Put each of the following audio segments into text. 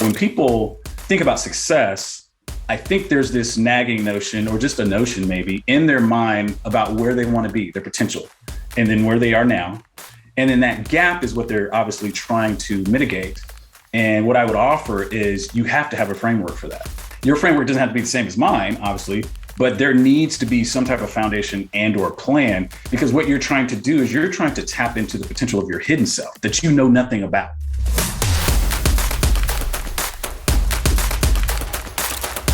when people think about success, I think there's this nagging notion, or just a notion maybe, in their mind about where they want to be, their potential, and then where they are now. And then that gap is what they're obviously trying to mitigate. And what I would offer is you have to have a framework for that. Your framework doesn't have to be the same as mine, obviously, but there needs to be some type of foundation and or plan, because what you're trying to do is you're trying to tap into the potential of your hidden self that you know nothing about.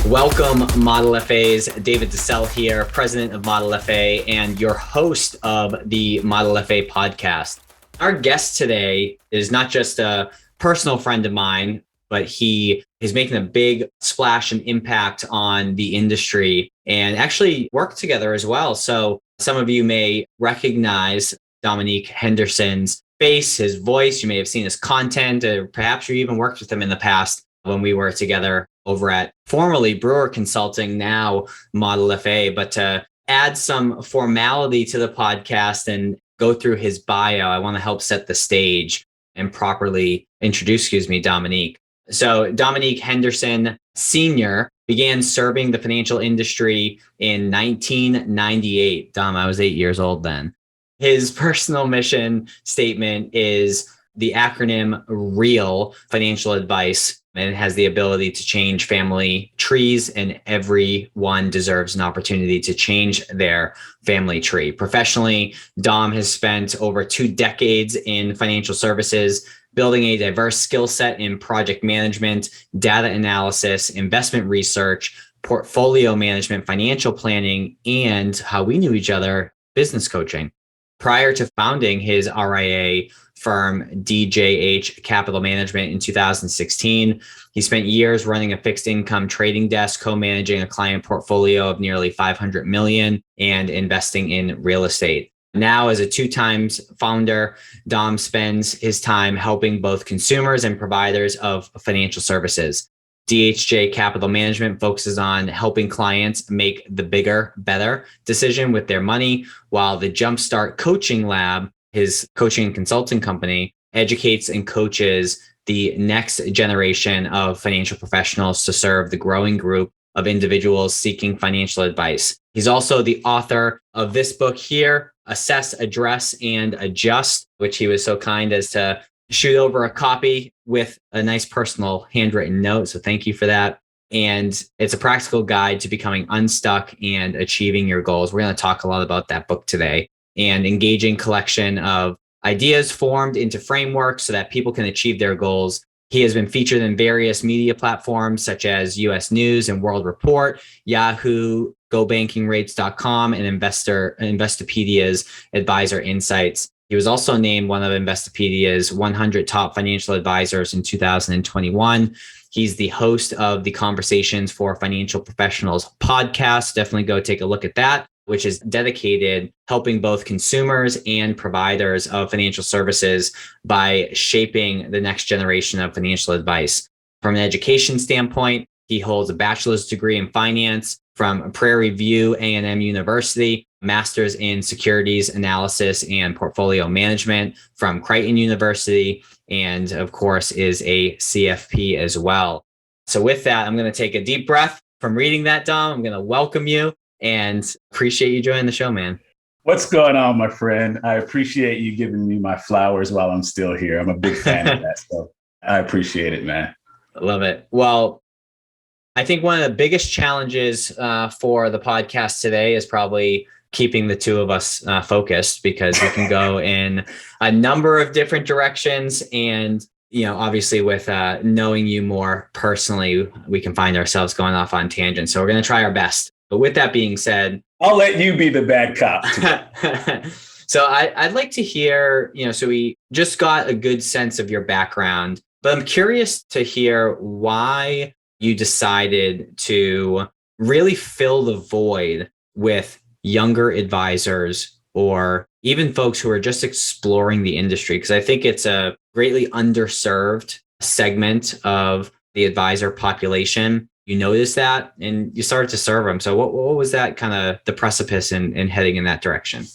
Welcome, Model FAs. David DeSell here, president of Model FA and your host of the Model FA podcast. Our guest today is not just a personal friend of mine, but he is making a big splash and impact on the industry and actually work together as well. So some of you may recognize Dominique Henderson's face, his voice. You may have seen his content, or perhaps you even worked with him in the past when we were together over at formerly Brewer Consulting, now Model FA. But to add some formality to the podcast and go through his bio, I want to help set the stage and properly introduce, Dominique. So Dominique Henderson Sr. began serving the financial industry in 1998. Dom, I was 8 years old then. His personal mission statement is the acronym REAL, financial advice, and it has the ability to change family trees, and everyone deserves an opportunity to change their family tree. Professionally, Dom has spent over 2 decades in financial services, building a diverse skill set in project management, data analysis, investment research, portfolio management, financial planning, and how we knew each other, business coaching. Prior to founding his RIA firm, DJH Capital Management, in 2016, he spent years running a fixed income trading desk, co-managing a client portfolio of nearly $500 million and investing in real estate. Now, as a 2-time founder, Dom spends his time helping both consumers and providers of financial services. DJH Capital Management focuses on helping clients make the bigger, better decision with their money, while the Jumpstart Coaching Lab, his coaching and consulting company, educates and coaches the next generation of financial professionals to serve the growing group of individuals seeking financial advice. He's also the author of this book here, Assess, Address, and Adjust, which he was so kind as to shoot over a copy with a nice personal handwritten note. So thank you for that. And it's a practical guide to becoming unstuck and achieving your goals. We're going to talk a lot about that book today, and engaging collection of ideas formed into frameworks so that people can achieve their goals. He has been featured in various media platforms such as US News and World Report, Yahoo, GoBankingRates.com, and Investopedia's Advisor Insights. He was also named one of Investopedia's 100 top financial advisors in 2021. He's the host of the Conversations for Financial Professionals podcast. Definitely go take a look at that, which is dedicated helping both consumers and providers of financial services by shaping the next generation of financial advice. From an education standpoint, he holds a bachelor's degree in finance from Prairie View A&M University, master's in securities analysis and portfolio management from Creighton University, and of course is a CFP as well. So with that, I'm going to take a deep breath from reading that, Dom. I'm going to welcome you and appreciate you joining the show, man. What's going on, my friend? I appreciate you giving me my flowers while I'm still here. I'm a big fan of that, so I appreciate it, man. I love it. Well, I think one of the biggest challenges for the podcast today is probably keeping the two of us focused, because we can go in a number of different directions. And, obviously with knowing you more personally, we can find ourselves going off on tangents. So we're going to try our best. But with that being said, I'll let you be the bad cop. So I'd like to hear, so we just got a good sense of your background, but I'm curious to hear why you decided to really fill the void with younger advisors or even folks who are just exploring the industry, because I think it's a greatly underserved segment of the advisor population. You noticed that and you started to serve them. So what was that kind of the precipice in heading in that direction?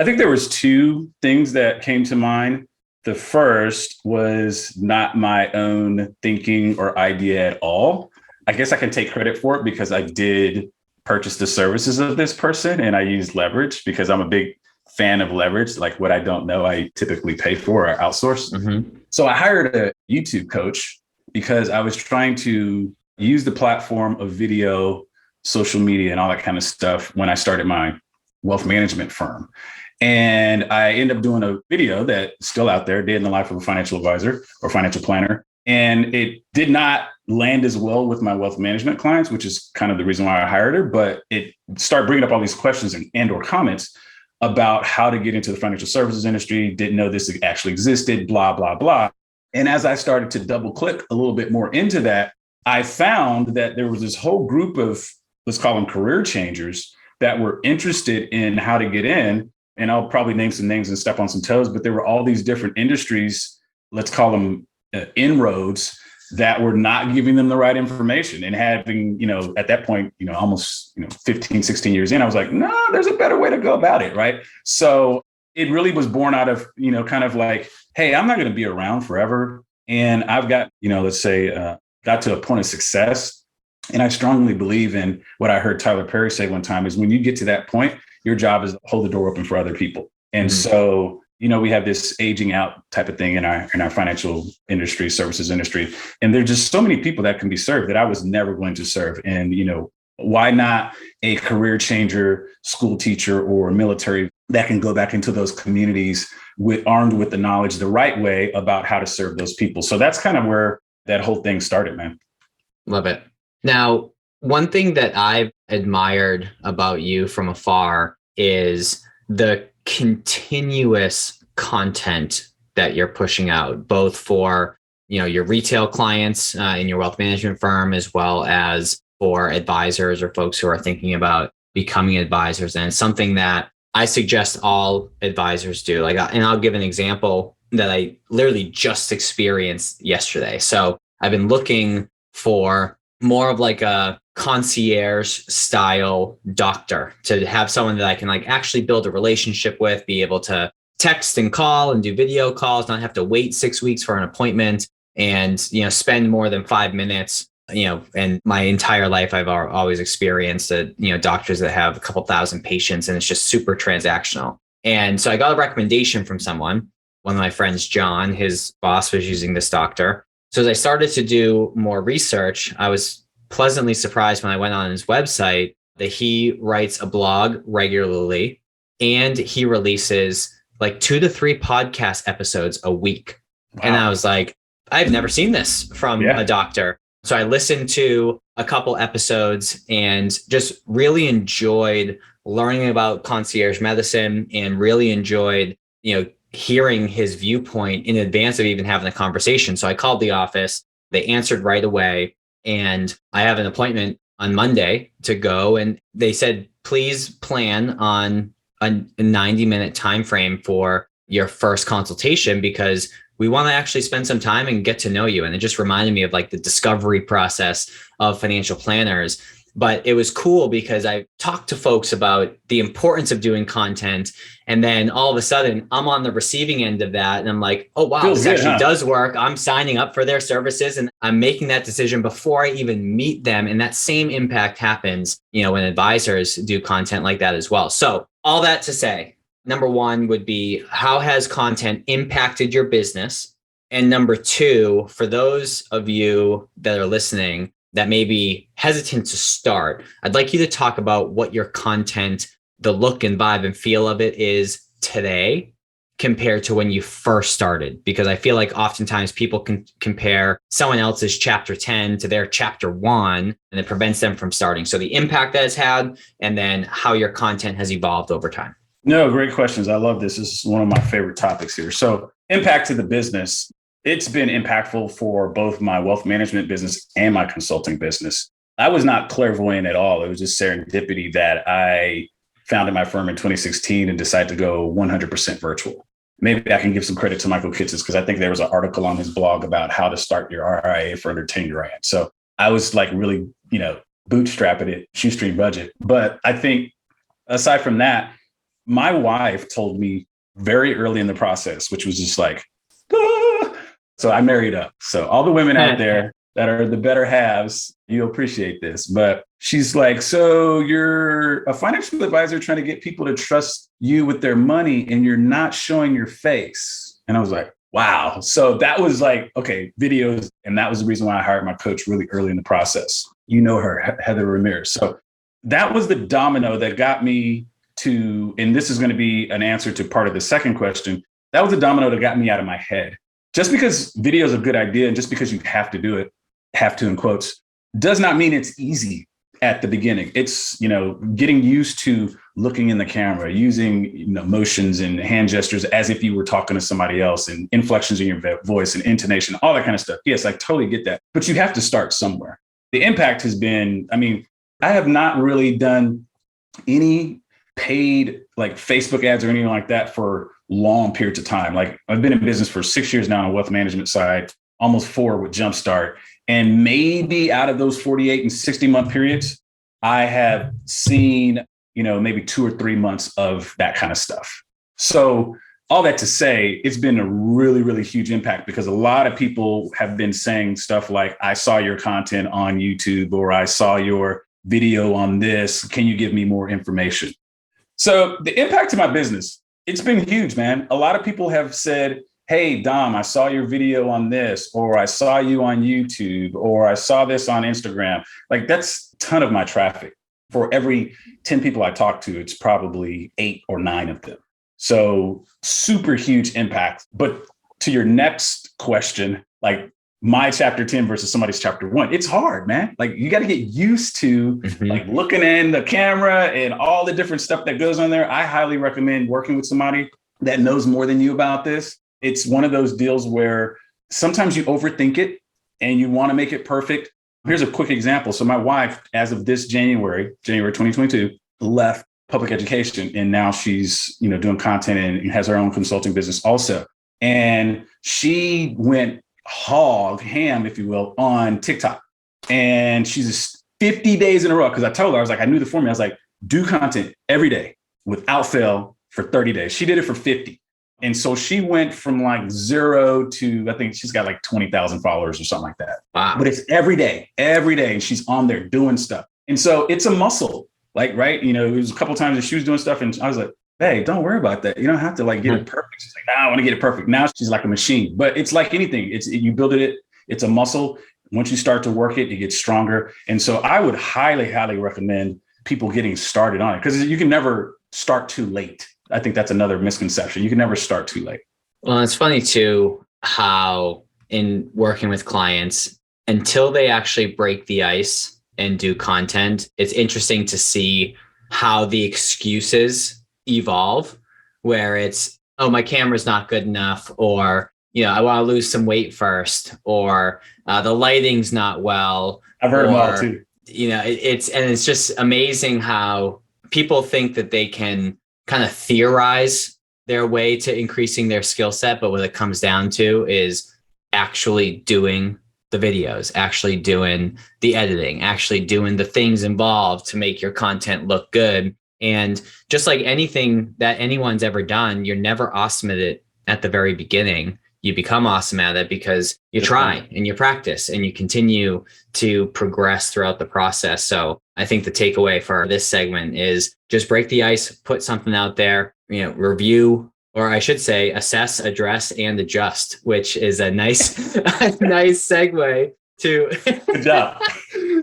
I think there was 2 things that came to mind. The first was not my own thinking or idea at all. I guess I can take credit for it because I did purchase the services of this person and I used leverage because I'm a big fan of leverage. Like what I don't know, I typically pay for or outsource. So I hired a YouTube coach because I was trying to use the platform of video, social media, and all that kind of stuff when I started my wealth management firm. And I ended up doing a video that's still out there, Day in the Life of a Financial Advisor or Financial Planner. And it did not land as well with my wealth management clients, which is kind of the reason why I hired her. But it started bringing up all these questions and or comments about how to get into the financial services industry, didn't know this actually existed, blah, blah, blah. And as I started to double click a little bit more into that, I found that there was this whole group of, let's call them career changers, that were interested in how to get in. And I'll probably name some names and step on some toes, but there were all these different industries, let's call them inroads, that were not giving them the right information. And having, at that point, almost, 15, 16 years in, I was like, no, there's a better way to go about it. Right. So it really was born out of, kind of like, hey, I'm not going to be around forever. And I've got, let's say, got to a point of success. And I strongly believe in what I heard Tyler Perry say one time is when you get to that point, your job is to hold the door open for other people. And so, we have this aging out type of thing in our financial industry, services industry. And there's just so many people that can be served that I was never going to serve. And, why not a career changer, school teacher, or military that can go back into those communities armed with the knowledge the right way about how to serve those people. So that's kind of where that whole thing started, man. Love it. Now, one thing that I've admired about you from afar is the continuous content that you're pushing out, both for, your retail clients in your wealth management firm, as well as for advisors or folks who are thinking about becoming advisors. And something that I suggest all advisors do. And I'll give an example that I literally just experienced yesterday. So I've been looking for more of like a concierge style doctor, to have someone that I can actually build a relationship with, be able to text and call and do video calls, not have to wait 6 weeks for an appointment and, spend more than 5 minutes, and my entire life, I've always experienced doctors that have a couple thousand patients and it's just super transactional. And so I got a recommendation from someone, one of my friends, John, his boss was using this doctor. So as I started to do more research, I was pleasantly surprised when I went on his website that he writes a blog regularly and he releases 2 to 3 podcast episodes a week. Wow. And I was like, I've never seen this from a doctor. So I listened to a couple episodes and just really enjoyed learning about concierge medicine and really enjoyed, hearing his viewpoint in advance of even having a conversation. So I called the office, they answered right away. And I have an appointment on Monday to go. And they said, please plan on a 90-minute time frame for your first consultation, because we want to actually spend some time and get to know you. And it just reminded me of the discovery process of financial planners. But it was cool because I talked to folks about the importance of doing content. And then all of a sudden I'm on the receiving end of that. And I'm like, oh, wow, this actually does work. I'm signing up for their services and I'm making that decision before I even meet them. And that same impact happens, when advisors do content like that as well. So all that to say, number one would be, how has content impacted your business? And number two, for those of you that are listening that may be hesitant to start, I'd like you to talk about what your content, the look and vibe and feel of it is today compared to when you first started. Because I feel like oftentimes people can compare someone else's chapter 10 to their chapter 1, and it prevents them from starting. So the impact that it's had, and then how your content has evolved over time. No, great questions. I love this. This is one of my favorite topics here. So impact to the business. It's been impactful for both my wealth management business and my consulting business. I was not clairvoyant at all. It was just serendipity that I founded my firm in 2016 and decided to go 100% virtual. Maybe I can give some credit to Michael Kitces because I think there was an article on his blog about how to start your RIA for under 10 grand. So I was really, bootstrapping it, shoestring budget. But I think aside from that, my wife told me very early in the process, which was just So I married up. So all the women out there that are the better halves, you appreciate this. But she's like, so you're a financial advisor trying to get people to trust you with their money and you're not showing your face. And I was like, wow. So that was like, okay, videos. And that was the reason why I hired my coach really early in the process. You know her, Heather Ramirez. So that was the domino that got me to, and this is going to be an answer to part of the second question. That was the domino that got me out of my head. Just because video is a good idea and just because you have to do it, have to in quotes, does not mean it's easy at the beginning. It's, getting used to looking in the camera, using motions and hand gestures as if you were talking to somebody else, and inflections in your voice and intonation, all that kind of stuff. Yes, I totally get that. But you have to start somewhere. The impact has been, I have not really done any paid like Facebook ads or anything like that for long periods of time. Like I've been in business for 6 years now on the wealth management side, almost 4 with Jumpstart. And maybe out of those 48 and 60 month periods, I have seen, maybe 2 or 3 months of that kind of stuff. So all that to say, it's been a really, really huge impact because a lot of people have been saying stuff like, I saw your content on YouTube, or I saw your video on this. Can you give me more information? So the impact to my business, it's been huge, man. A lot of people have said, hey, Dom, I saw your video on this, or I saw you on YouTube, or I saw this on Instagram. Like that's a ton of my traffic. For every 10 people I talk to, it's probably 8 or 9 of them. So super huge impact. But to your next question, like my chapter 10 versus somebody's chapter 1, it's hard, man. Like you got to get used to like looking in the camera and all the different stuff that goes on there. I highly recommend working with somebody that knows more than you about this. It's one of those deals where sometimes you overthink it and you want to make it perfect. Here's a quick example. So my wife, as of this January 2022, left public education. And now she's, doing content and has her own consulting business also. And she went ham, if you will, on TikTok. And she's 50 days in a row. Cause I told her, I was like, I knew the formula. I was like, do content every day without fail for 30 days. She did it for 50. And so she went from like 0 to, I think she's got like 20,000 followers or something like that. Wow. But it's every day. And she's on there doing stuff. And so it's a muscle, like, right. It was a couple of times that she was doing stuff and I was like, hey, don't worry about that. You don't have to like get it perfect. She's like, I want to get it perfect. Now she's like a machine, but it's like anything. You build it. It's a muscle. Once you start to work it, it gets stronger. And so I would highly, highly recommend people getting started on it because you can never start too late. I think that's another misconception. You can never start too late. Well, it's funny too, how in working with clients, until they actually break the ice and do content, it's interesting to see how the excuses evolve, where it's, oh, my camera's not good enough, or, I want to lose some weight first, or the lighting's not well. I've heard them all too. It's just amazing how people think that they can kind of theorize their way to increasing their skill set. But what it comes down to is actually doing the videos, actually doing the editing, actually doing the things involved to make your content look good. And just like anything that anyone's ever done, you're never awesome at it at the very beginning. You become awesome at it because you try and you practice and you continue to progress throughout the process. So I think the takeaway for this segment is just break the ice, put something out there, review, or I should say assess, address, and adjust, which is a nice, nice segue to good job.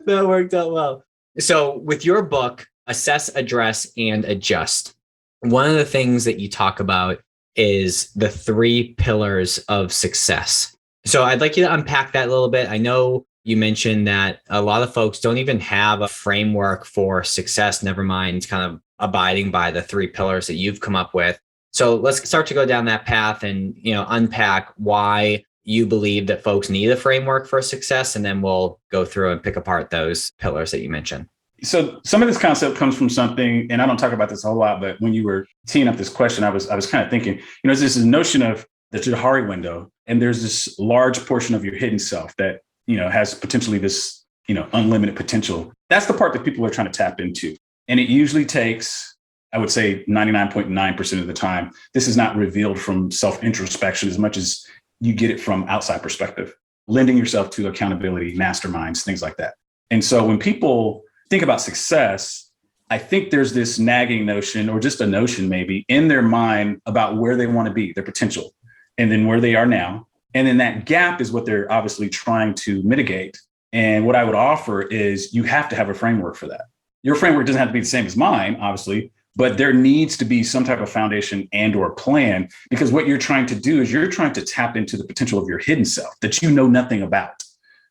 That worked out well. So with your book, Assess, Address, and Adjust, one of the things that you talk about is the 3 pillars of success. So I'd like you to unpack that a little bit. I know you mentioned that a lot of folks don't even have a framework for success, never mind kind of abiding by the 3 pillars that you've come up with. So let's start to go down that path and, unpack why you believe that folks need a framework for success. And then we'll go through and pick apart those pillars that you mentioned. So some of this concept comes from something, and I don't talk about this a whole lot, but when you were teeing up this question, I was kind of thinking, there's this notion of the Johari window, and there's this large portion of your hidden self that, has potentially this, unlimited potential. That's the part that people are trying to tap into. And it usually takes, I would say 99.9% of the time, this is not revealed from self-introspection as much as you get it from outside perspective, lending yourself to accountability, masterminds, things like that. And so when people think about success, I think there's this nagging notion, or just a notion maybe, in their mind about where they want to be, their potential, and then where they are now. And then that gap is what they're obviously trying to mitigate. And what I would offer is you have to have a framework for that. Your framework doesn't have to be the same as mine, obviously, but there needs to be some type of foundation and or plan, because what you're trying to do is you're trying to tap into the potential of your hidden self that you know nothing about,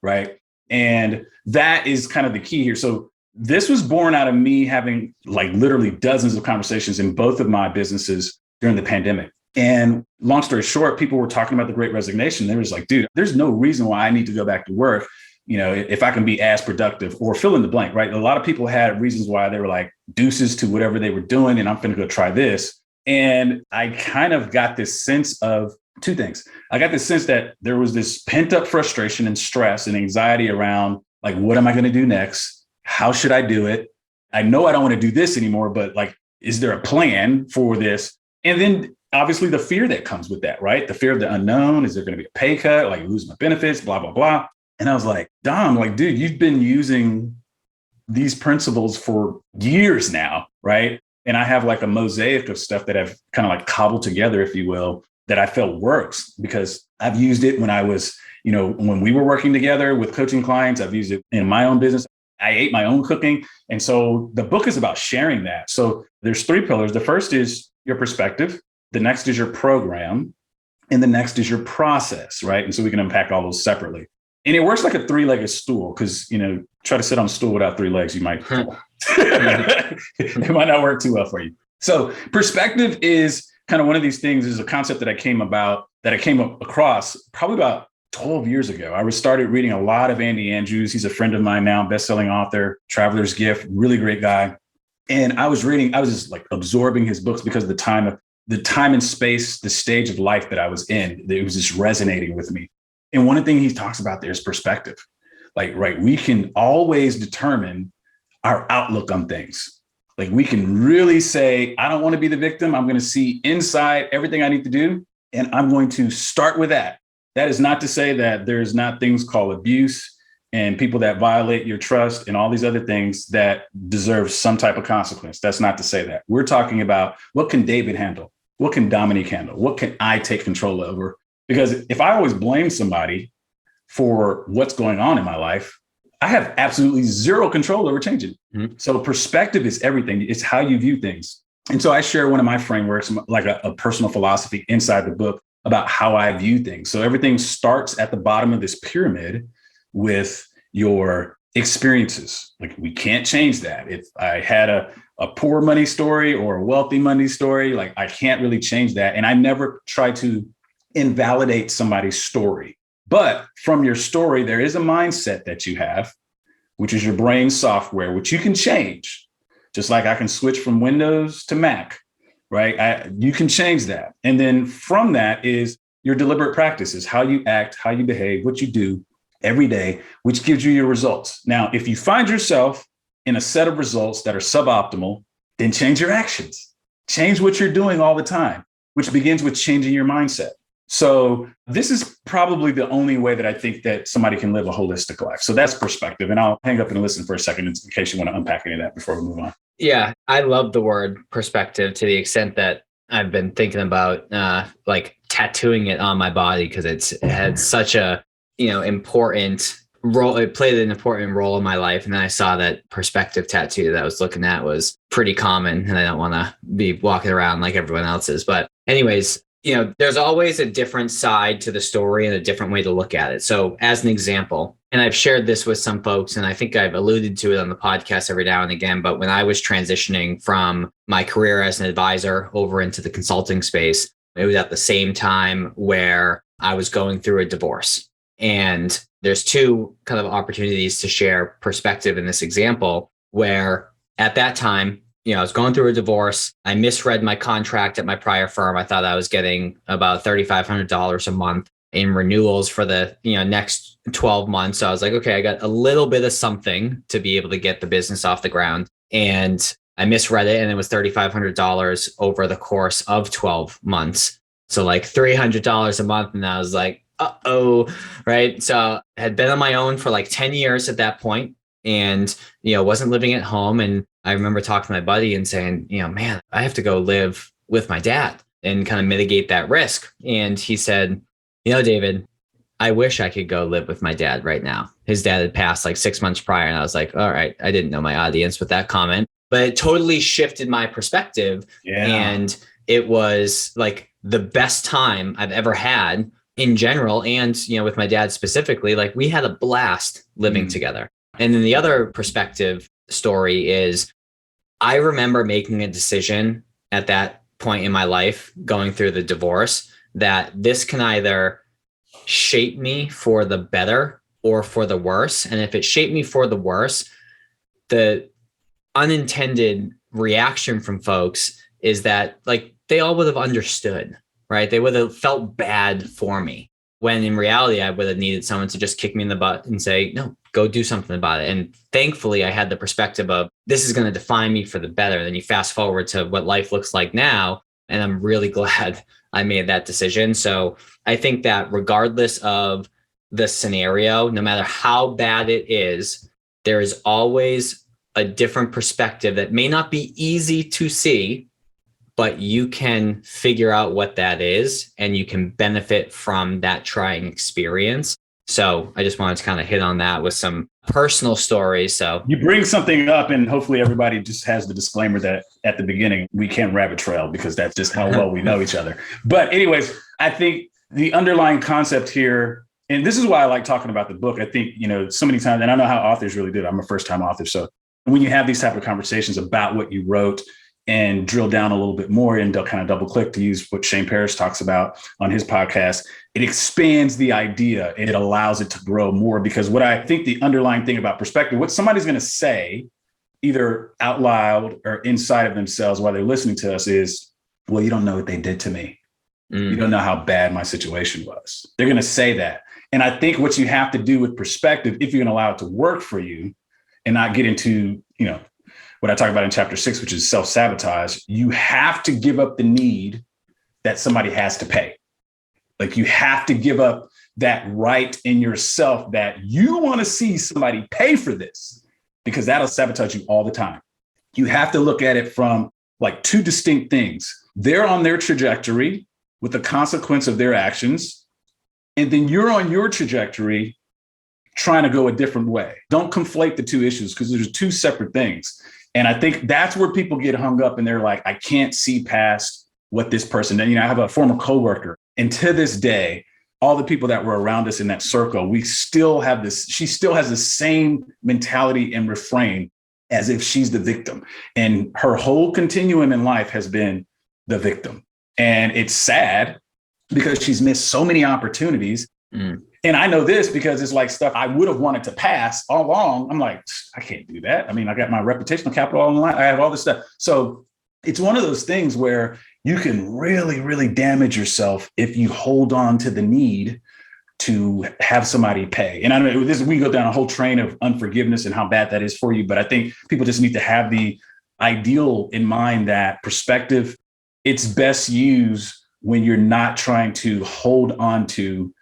right? And that is kind of the key here. So this was born out of me having like literally dozens of conversations in both of my businesses during the pandemic. And long story short, people were talking about the Great Resignation. They was like, dude, there's no reason why I need to go back to work, you know, if I can be as productive, or fill in the blank, right? A lot of people had reasons why they were like deuces to whatever they were doing, and I'm going to go try this. And I kind of got this sense of two things. I got this sense that there was this pent up frustration and stress and anxiety around like, what am I going to do next? How should I do it? I know I don't want to do this anymore, but like, is there a plan for this? And then obviously the fear that comes with that, right? The fear of the unknown. Is there going to be a pay cut? Like lose my benefits, blah, blah, blah. And I was like, Dom, like, dude, you've been using these principles for years now, right? And I have like a mosaic of stuff that I've kind of like cobbled together, if you will, that I felt works, because I've used it when I was, you know, when we were working together with coaching clients. I've used it in my own business. I ate my own cooking. And so the book is about sharing that. So there's three pillars. The first is your perspective. The next is your program. And the next is your process, right? And so we can unpack all those separately. And it works like a three-legged stool, because, you know, try to sit on a stool without three legs, you might fall. It might not work too well for you. So perspective is kind of one of these things, is a concept that I came across probably about 12 years ago. I started reading a lot of Andy Andrews. He's a friend of mine now, best-selling author, Traveler's Gift, really great guy. And I was just like absorbing his books because of the time and space, the stage of life that I was in. It was just resonating with me. And one of the things he talks about there is perspective. Like, right, we can always determine our outlook on things. Like we can really say, I don't want to be the victim. I'm going to see inside everything I need to do, and I'm going to start with that. That is not to say that there's not things called abuse and people that violate your trust and all these other things that deserve some type of consequence. That's not to say that. We're talking about, what can David handle? What can Dominique handle? What can I take control over? Because if I always blame somebody for what's going on in my life, I have absolutely zero control over changing. Mm-hmm. So perspective is everything. It's how you view things. And so I share one of my frameworks, like a personal philosophy inside the book, about how I view things. So everything starts at the bottom of this pyramid with your experiences. Like we can't change that. If I had a poor money story or a wealthy money story, like I can't really change that. And I never try to invalidate somebody's story. But from your story, there is a mindset that you have, which is your brain software, which you can change. Just like I can switch from Windows to Mac, right? You can change that. And then from that is your deliberate practices, how you act, how you behave, what you do every day, which gives you your results. Now, if you find yourself in a set of results that are suboptimal, then change your actions. Change what you're doing all the time, which begins with changing your mindset. So this is probably the only way that I think that somebody can live a holistic life. So that's perspective. And I'll hang up and listen for a second in case you want to unpack any of that before we move on. Yeah, I love the word perspective to the extent that I've been thinking about like tattooing it on my body, because it had such a, important role. It played an important role in my life. And then I saw that perspective tattoo that I was looking at was pretty common, and I don't want to be walking around like everyone else is. But anyways, there's always a different side to the story and a different way to look at it. So as an example, and I've shared this with some folks, and I think I've alluded to it on the podcast every now and again, but when I was transitioning from my career as an advisor over into the consulting space, it was at the same time where I was going through a divorce. And there's two kind of opportunities to share perspective in this example, where at that time, I was going through a divorce. I misread my contract at my prior firm. I thought I was getting about $3,500 a month in renewals for the next 12 months. So I was like, okay, I got a little bit of something to be able to get the business off the ground. And I misread it, and it was $3,500 over the course of 12 months. So like $300 a month. And I was like, uh-oh, right? So I had been on my own for like 10 years at that point and, wasn't living at home. And I remember talking to my buddy and saying, man, I have to go live with my dad and kind of mitigate that risk. And he said, David, I wish I could go live with my dad right now. His dad had passed like 6 months prior. And I was like, all right, I didn't know my audience with that comment, but it totally shifted my perspective. Yeah. And it was like the best time I've ever had in general. And, with my dad specifically, like we had a blast living together. And then the other perspective story is I remember making a decision at that point in my life, going through the divorce, that this can either shape me for the better or for the worse. And if it shaped me for the worse, the unintended reaction from folks is that like they all would have understood, right? They would have felt bad for me, when in reality, I would have needed someone to just kick me in the butt and say, no, go do something about it. And thankfully, I had the perspective of this is going to define me for the better. Then you fast forward to what life looks like now. And I'm really glad I made that decision. So I think that regardless of the scenario, no matter how bad it is, there is always a different perspective that may not be easy to see, but you can figure out what that is and you can benefit from that trying experience. So I just wanted to kind of hit on that with some personal stories. So you bring something up and hopefully everybody just has the disclaimer that at the beginning, we can't rabbit trail because that's just how well we know each other. But anyways, I think the underlying concept here, and this is why I like talking about the book. I think, so many times, and I know how authors really do it. I'm a first time author. So when you have these type of conversations about what you wrote and drill down a little bit more and kind of double click, to use what Shane Parrish talks about on his podcast, it expands the idea and it allows it to grow more. Because what I think the underlying thing about perspective, what somebody's going to say either out loud or inside of themselves while they're listening to us is, well, you don't know what they did to me. You don't know how bad my situation was. They're going to say that. And I think what you have to do with perspective, if you're going to allow it to work for you and not get into, what I talk about in chapter 6, which is self-sabotage, you have to give up the need that somebody has to pay. Like you have to give up that right in yourself that you want to see somebody pay for this, because that'll sabotage you all the time. You have to look at it from like two distinct things. They're on their trajectory with the consequence of their actions. And then you're on your trajectory trying to go a different way. Don't conflate the two issues because there's two separate things. And I think that's where people get hung up and they're like, I can't see past what this person did. I have a former coworker, and to this day, all the people that were around us in that circle, we still have this, she still has the same mentality and refrain as if she's the victim. And her whole continuum in life has been the victim. And it's sad because she's missed so many opportunities. And I know this because it's like stuff I would have wanted to pass all along. I'm like, I can't do that. I mean, I got my reputational capital on the line. I have all this stuff. So it's one of those things where you can really, really damage yourself if you hold on to the need to have somebody pay. And I know we go down a whole train of unforgiveness and how bad that is for you. But I think people just need to have the ideal in mind that perspective, it's best used when you're not trying to hold on to,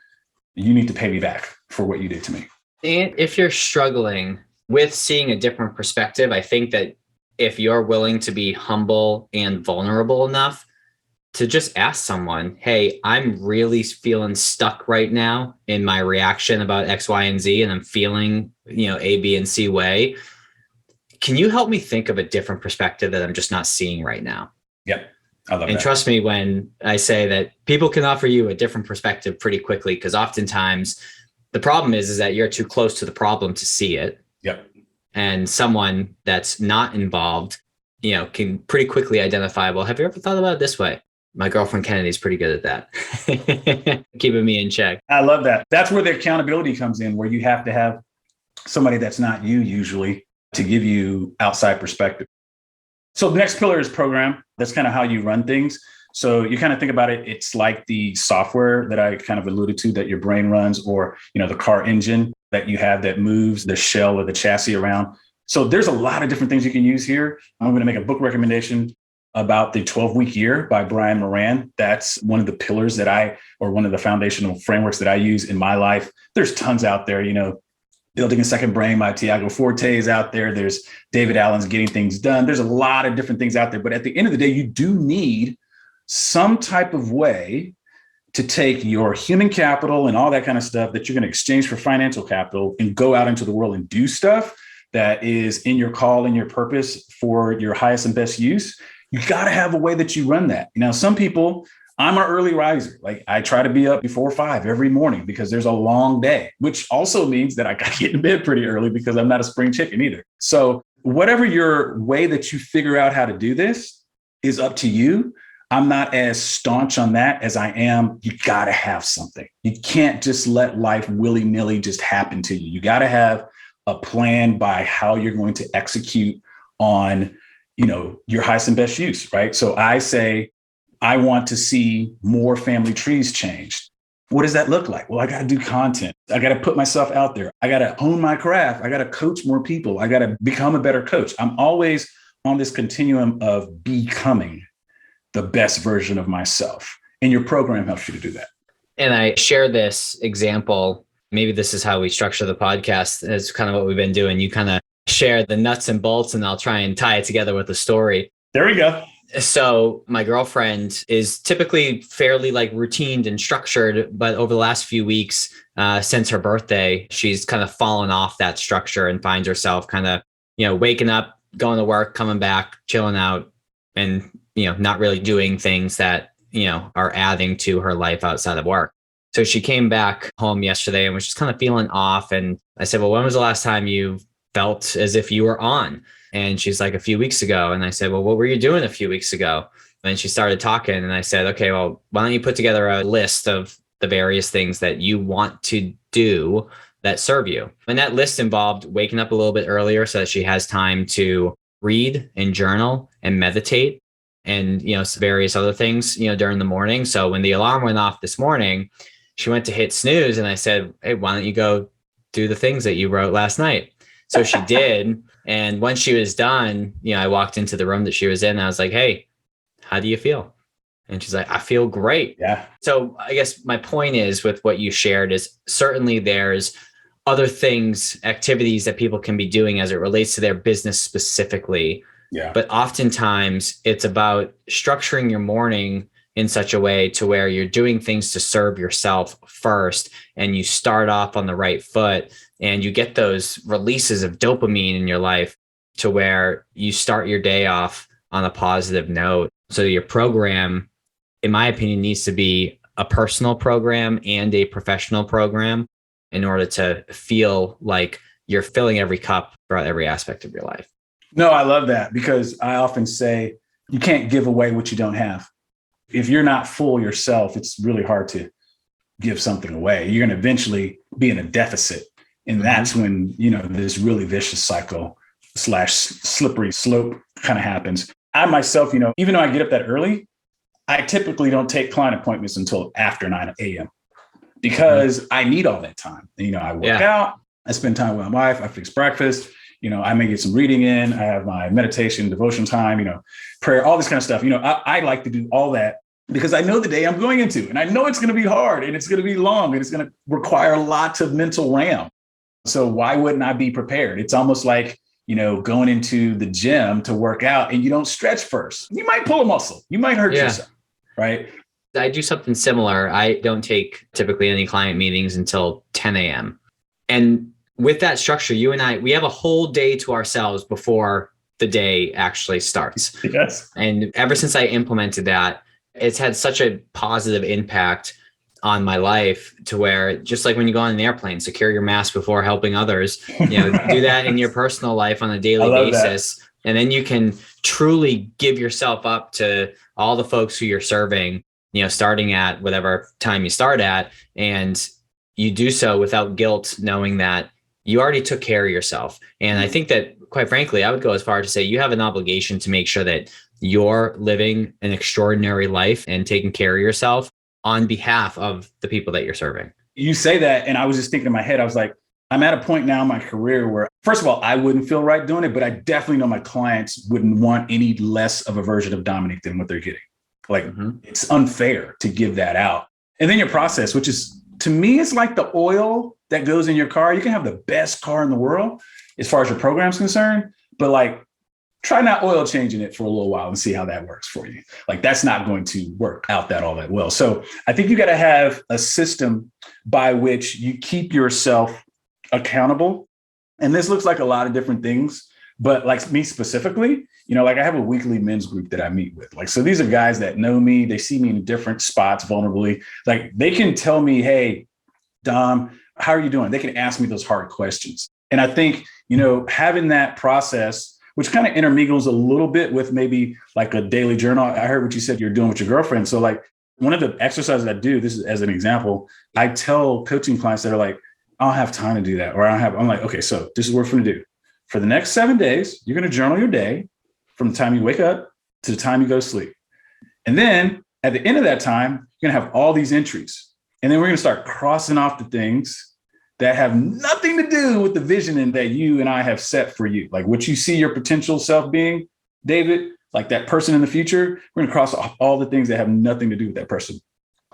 you need to pay me back for what you did to me. And if you're struggling with seeing a different perspective, I think that if you're willing to be humble and vulnerable enough to just ask someone, hey, I'm really feeling stuck right now in my reaction about X, Y, and Z, and I'm feeling, A, B, and C way. Can you help me think of a different perspective that I'm just not seeing right now? Yep. I love and that. Trust me when I say that people can offer you a different perspective pretty quickly, because oftentimes the problem is that you're too close to the problem to see it. Yep. And someone that's not involved, can pretty quickly identify, well, have you ever thought about it this way? My girlfriend Kennedy's pretty good at that. Keeping me in check. I love that. That's where the accountability comes in, where you have to have somebody that's not you usually to give you outside perspective. So the next pillar is program. That's kind of how you run things. So you kind of think about it. It's like the software that I kind of alluded to that your brain runs, or, the car engine that you have that moves the shell or the chassis around. So there's a lot of different things you can use here. I'm going to make a book recommendation. about the 12-week year by Brian Moran. That's one of the pillars one of the foundational frameworks that I use in my life. There's tons out there, Building a Second Brain by Tiago Forte is out there. There's David Allen's Getting Things Done. There's a lot of different things out there. But at the end of the day, you do need some type of way to take your human capital and all that kind of stuff that you're going to exchange for financial capital and go out into the world and do stuff that is in your call and your purpose for your highest and best use. You got to have a way that you run that. Now, some people, I'm an early riser. Like I try to be up before 5 every morning because there's a long day, which also means that I got to get in bed pretty early because I'm not a spring chicken either. So whatever your way that you figure out how to do this is up to you. I'm not as staunch on that as I am. You got to have something. You can't just let life willy-nilly just happen to you. You got to have a plan by how you're going to execute on your highest and best use, right? So I say, I want to see more family trees changed. What does that look like? Well, I got to do content. I got to put myself out there. I got to own my craft. I got to coach more people. I got to become a better coach. I'm always on this continuum of becoming the best version of myself. And your program helps you to do that. And I share this example. Maybe this is how we structure the podcast. It's kind of what we've been doing. You kind of share the nuts and bolts, and I'll try and tie it together with a story. There we go. So my girlfriend is typically fairly routined and structured, but over the last few weeks, since her birthday, she's kind of fallen off that structure and finds herself kind of, waking up, going to work, coming back, chilling out, and, not really doing things that, are adding to her life outside of work. So she came back home yesterday and was just kind of feeling off. And I said, well, when was the last time you felt as if you were on? And she's like, a few weeks ago. And I said, well, what were you doing a few weeks ago? And she started talking. And I said, okay, well, why don't you put together a list of the various things that you want to do that serve you? And that list involved waking up a little bit earlier so that she has time to read and journal and meditate and, various other things, during the morning. So when the alarm went off this morning, she went to hit snooze. And I said, hey, why don't you go do the things that you wrote last night? So she did. And once she was done, I walked into the room that she was in. And I was like, hey, how do you feel? And she's like, I feel great. Yeah. So I guess my point is with what you shared is certainly there's other things, activities that people can be doing as it relates to their business specifically. Yeah. But oftentimes it's about structuring your morning in such a way to where you're doing things to serve yourself first, and you start off on the right foot, and you get those releases of dopamine in your life to where you start your day off on a positive note. So your program, in my opinion, needs to be a personal program and a professional program in order to feel like you're filling every cup throughout every aspect of your life. No, I love that, because I often say you can't give away what you don't have. If you're not full yourself, it's really hard to give something away. You're going to eventually be in a deficit. And that's when, this really vicious cycle / slippery slope kind of happens. I myself, even though I get up that early, I typically don't take client appointments until after 9 a.m. because I need all that time. I work out, I spend time with my wife, I fix breakfast, I may get some reading in, I have my meditation, devotion time, prayer, all this kind of stuff. I like to do all that because I know the day I'm going into, and I know it's going to be hard and it's going to be long and it's going to require lots of mental RAM. So why wouldn't I be prepared? It's almost like, going into the gym to work out and you don't stretch first. You might pull a muscle. You might hurt yourself, right? I do something similar. I don't take typically any client meetings until 10 a.m. And with that structure, you and I, we have a whole day to ourselves before the day actually starts. Yes. And ever since I implemented that, it's had such a positive impact on my life to where, just like when you go on an airplane, secure your mask before helping others, do that in your personal life on a daily basis. That. And then you can truly give yourself up to all the folks who you're serving, starting at whatever time you start at. And you do so without guilt, knowing that you already took care of yourself. And I think that, quite frankly, I would go as far as to say you have an obligation to make sure that you're living an extraordinary life and taking care of yourself on behalf of the people that you're serving. You say that, and I was just thinking in my head, I was like, I'm at a point now in my career where first of all, I wouldn't feel right doing it, but I definitely know my clients wouldn't want any less of a version of Dominic than what they're getting. Like it's unfair to give that out. And then your process, which is, to me, it's like the oil that goes in your car. You can have the best car in the world as far as your program's concerned, but like try not oil changing it for a little while and see how that works for you. Like that's not going to work out that all that well. So I think you got to have a system by which you keep yourself accountable. And this looks like a lot of different things, but like me specifically, you know, like I have a weekly men's group that I meet with. Like, so these are guys that know me. They see me in different spots vulnerably. Like they can tell me, hey, Dom, how are you doing? They can ask me those hard questions. And I think, you know, having that process, which kind of intermingles a little bit with maybe like a daily journal. I heard what you said you're doing with your girlfriend. So like one of the exercises I do, this is as an example, I tell coaching clients that are like, I don't have time to do that. Or I'm like, okay, so this is what we're going to do. For the next 7 days, you're going to journal your day from the time you wake up to the time you go to sleep. And then at the end of that time, you're going to have all these entries. And then we're going to start crossing off the things that have nothing to do with the vision that you and I have set for you. Like what you see your potential self being, David, like that person in the future, we're going to cross off all the things that have nothing to do with that person.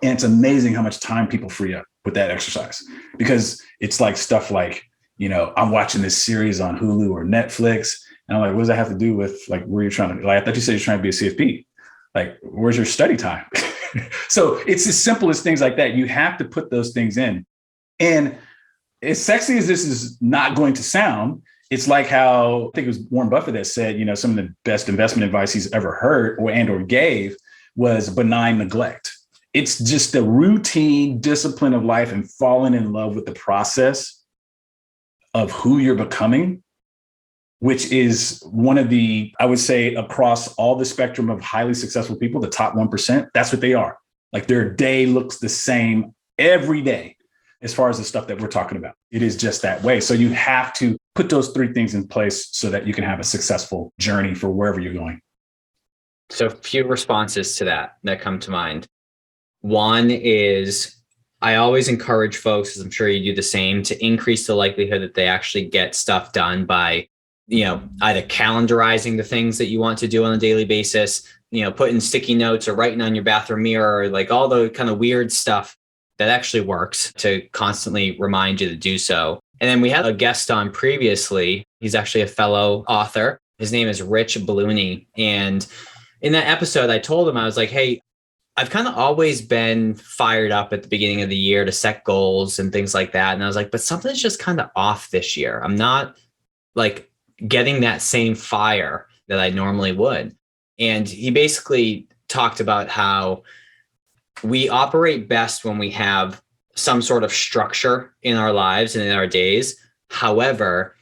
And it's amazing how much time people free up with that exercise, because it's like stuff like, you know, I'm watching this series on Hulu or Netflix. And I'm like, what does that have to do with like where you're trying to, like, I thought you said you're trying to be a CFP. Like, where's your study time? So it's as simple as things like that. You have to put those things in. And as sexy as this is not going to sound, it's like how I think it was Warren Buffett that said, you know, some of the best investment advice he's ever heard or gave was benign neglect. It's just the routine discipline of life and falling in love with the process of who you're becoming, which is one of the, I would say, across all the spectrum of highly successful people, the top 1%, that's what they are. Like their day looks the same every day as far as the stuff that we're talking about. It is just that way. So you have to put those three things in place so that you can have a successful journey for wherever you're going. So a few responses to that come to mind. One is, I always encourage folks, as I'm sure you do the same, to increase the likelihood that they actually get stuff done by, you know, either calendarizing the things that you want to do on a daily basis, you know, putting sticky notes or writing on your bathroom mirror, or like all the kind of weird stuff that actually works to constantly remind you to do so. And then we had a guest on previously. He's actually a fellow author. His name is Rich Ballooney. And in that episode, I told him, I was like, hey, I've kind of always been fired up at the beginning of the year to set goals and things like that. And I was like, but something's just kind of off this year. I'm not like getting that same fire that I normally would. And he basically talked about how we operate best when we have some sort of structure in our lives and in our days. However,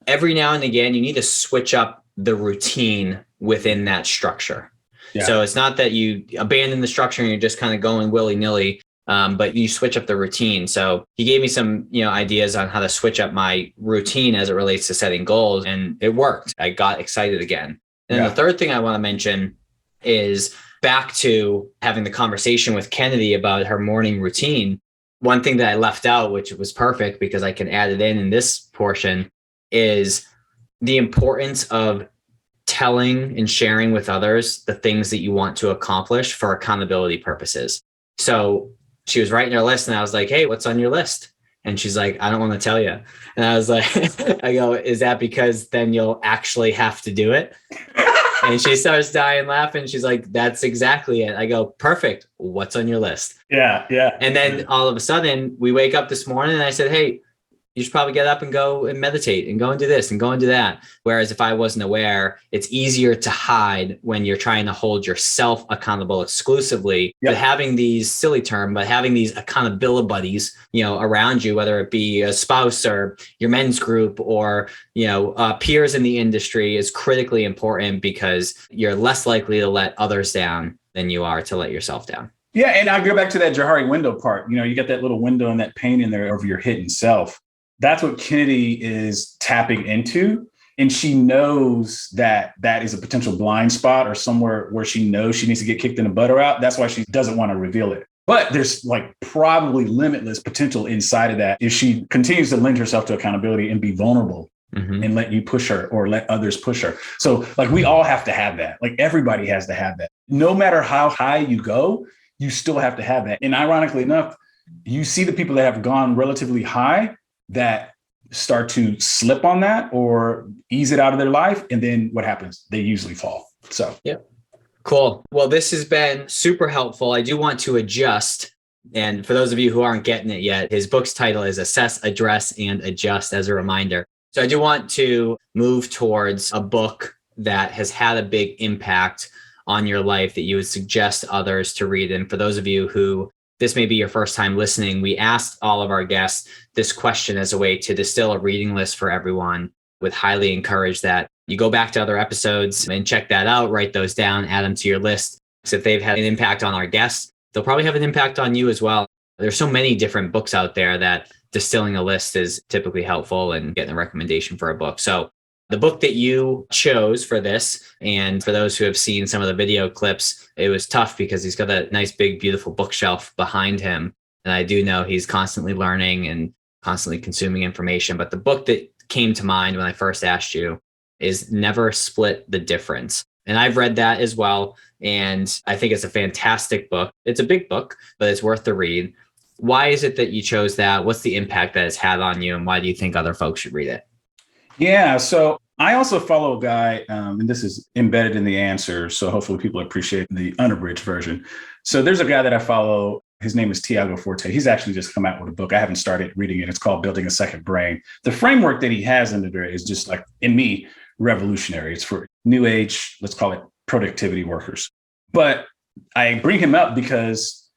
every now and again, you need to switch up the routine within that structure. Yeah. So it's not that you abandon the structure and you're just kind of going willy-nilly, but you switch up the routine. So he gave me some, you know, ideas on how to switch up my routine as it relates to setting goals, and it worked. I got excited again. And the third thing I want to mention is back to having the conversation with Kennedy about her morning routine. One thing that I left out, which was perfect because I can add it in this portion, is the importance of telling and sharing with others the things that you want to accomplish for accountability purposes. So she was writing her list and I was like, hey, what's on your list? And she's like, I don't want to tell you. And I was like, I go, is that because then you'll actually have to do it? And she starts dying laughing. She's like, that's exactly it. I go, perfect. What's on your list? Yeah. And then all of a sudden we wake up this morning and I said, hey, you should probably get up and go and meditate and go and do this and go and do that. Whereas if I wasn't aware, it's easier to hide when you're trying to hold yourself accountable exclusively. Yep. But having these, silly term, but having these accountability buddies, you know, around you, whether it be a spouse or your men's group or, you know, peers in the industry, is critically important because you're less likely to let others down than you are to let yourself down. Yeah. And I go back to that Johari window part. You know, you got that little window and that pane in there of your hidden self. That's what Kennedy is tapping into. And she knows that that is a potential blind spot or somewhere where she knows she needs to get kicked in the butt or out. That's why she doesn't want to reveal it. But there's like probably limitless potential inside of that if she continues to lend herself to accountability and be vulnerable and let you push her or let others push her. So like we all have to have that. Like everybody has to have that. No matter how high you go, you still have to have that. And ironically enough, you see the people that have gone relatively high that start to slip on that or ease it out of their life. And then what happens? They usually fall. So, yeah. Cool. Well, this has been super helpful. I do want to adjust. And for those of you who aren't getting it yet, his book's title is Assess, Address, and Adjust, as a reminder. So I do want to move towards a book that has had a big impact on your life that you would suggest others to read. And for those of you who this may be your first time listening, we asked all of our guests this question as a way to distill a reading list for everyone. Would highly encourage that you go back to other episodes and check that out, write those down, add them to your list. So if they've had an impact on our guests, they'll probably have an impact on you as well. There's so many different books out there that distilling a list is typically helpful and getting a recommendation for a book. So the book that you chose for this, and for those who have seen some of the video clips, it was tough because he's got a nice, big, beautiful bookshelf behind him. And I do know he's constantly learning and constantly consuming information. But the book that came to mind when I first asked you is Never Split the Difference. And I've read that as well. And I think it's a fantastic book. It's a big book, but it's worth the read. Why is it that you chose that? What's the impact that it's had on you? And why do you think other folks should read it? Yeah. So I also follow a guy, and this is embedded in the answer. So hopefully people appreciate the unabridged version. So there's a guy that I follow. His name is Tiago Forte. He's actually just come out with a book. I haven't started reading it. It's called Building a Second Brain. The framework that he has in there is just like, in me, revolutionary. It's for new age, let's call it productivity workers. But I bring him up because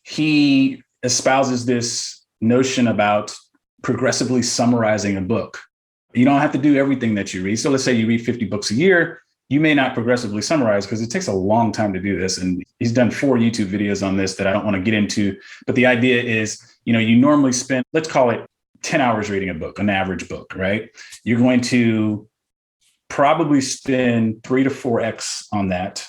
he espouses this notion about progressively summarizing a book. You don't have to do everything that you read. So let's say you read 50 books a year. You may not progressively summarize because it takes a long time to do this. And he's done 4 YouTube videos on this that I don't want to get into. But the idea is, you normally spend, let's call it 10 hours reading a book, an average book, right? You're going to probably spend 3 to 4x on that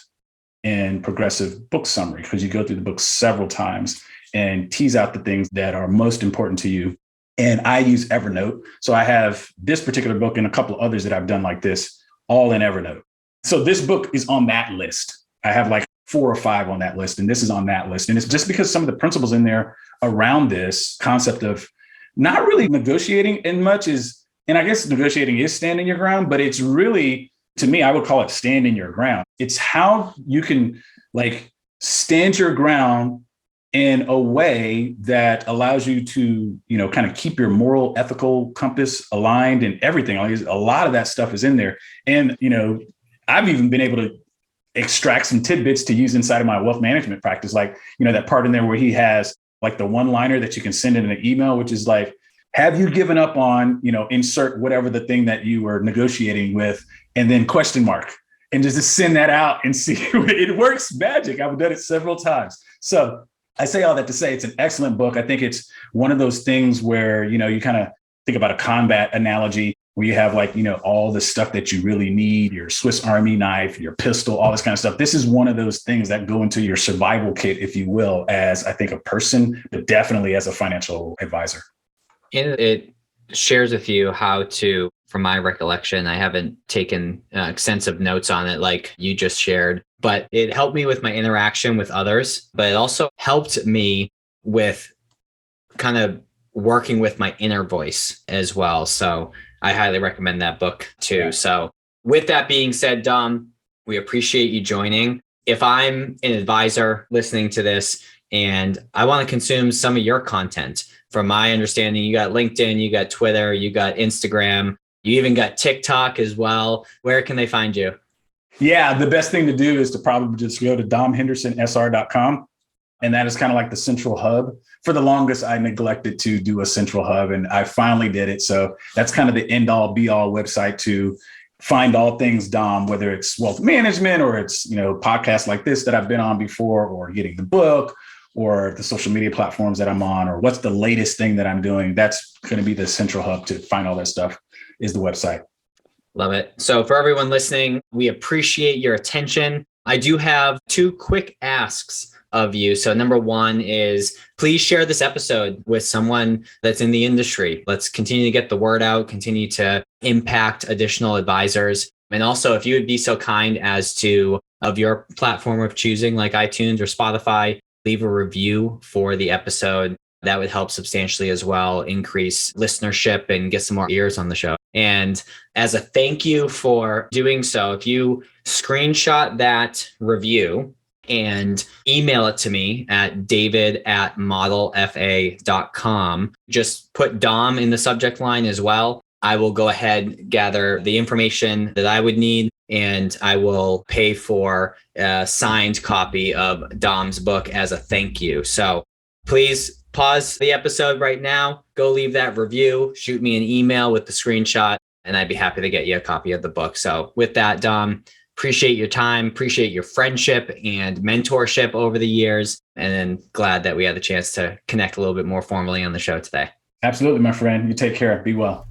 in progressive book summary because you go through the book several times and tease out the things that are most important to you. And I use Evernote. So I have this particular book and a couple of others that I've done like this, all in Evernote. So this book is on that list. I have like 4 or 5 on that list, and this is on that list. And it's just because some of the principles in there around this concept of not really negotiating in much is, and I guess negotiating is standing your ground, but it's really, to me, I would call it standing your ground. It's how you can like stand your ground in a way that allows you to, kind of keep your moral, ethical compass aligned and everything. A lot of that stuff is in there. And, I've even been able to extract some tidbits to use inside of my wealth management practice. Like, that part in there where he has like the one-liner that you can send in an email, which is like, have you given up on, insert whatever the thing that you were negotiating with, and then question mark, and just send that out and see. It works magic. I've done it several times. So I say all that to say it's an excellent book. I think it's one of those things where, you kind of think about a combat analogy where you have like, all the stuff that you really need, your Swiss Army knife, your pistol, all this kind of stuff. This is one of those things that go into your survival kit, if you will, as I think a person, but definitely as a financial advisor. And it shares with you how to, from my recollection, I haven't taken extensive notes on it like you just shared, but it helped me with my interaction with others, but it also helped me with kind of working with my inner voice as well. So I highly recommend that book too. Yeah. So with that being said, Dom, we appreciate you joining. If I'm an advisor listening to this and I want to consume some of your content, from my understanding, you got LinkedIn, you got Twitter, you got Instagram, you even got TikTok as well. Where can they find you? Yeah, the best thing to do is to probably just go to domhendersonsr.com. And that is kind of like the central hub. For the longest, I neglected to do a central hub, and I finally did it. So that's kind of the end all be all website to find all things Dom, whether it's wealth management or it's, podcasts like this that I've been on before, or getting the book, or the social media platforms that I'm on, or what's the latest thing that I'm doing. That's going to be the central hub to find all that stuff, is the website. Love it. So for everyone listening, we appreciate your attention. I do have 2 quick asks of you. So number one is please share this episode with someone that's in the industry. Let's continue to get the word out, continue to impact additional advisors. And also, if you would be so kind as to, of your platform of choosing, like iTunes or Spotify, leave a review for the episode. That would help substantially as well, increase listenership and get some more ears on the show. And as a thank you for doing so, if you screenshot that review and email it to me at david@modelfa.com, just put Dom in the subject line as well. I will go ahead, gather the information that I would need, and I will pay for a signed copy of Dom's book as a thank you. So please pause the episode right now, go leave that review, shoot me an email with the screenshot, and I'd be happy to get you a copy of the book. So with that, Dom, appreciate your time, appreciate your friendship and mentorship over the years, and then glad that we had the chance to connect a little bit more formally on the show today. Absolutely, my friend. You take care. Be well.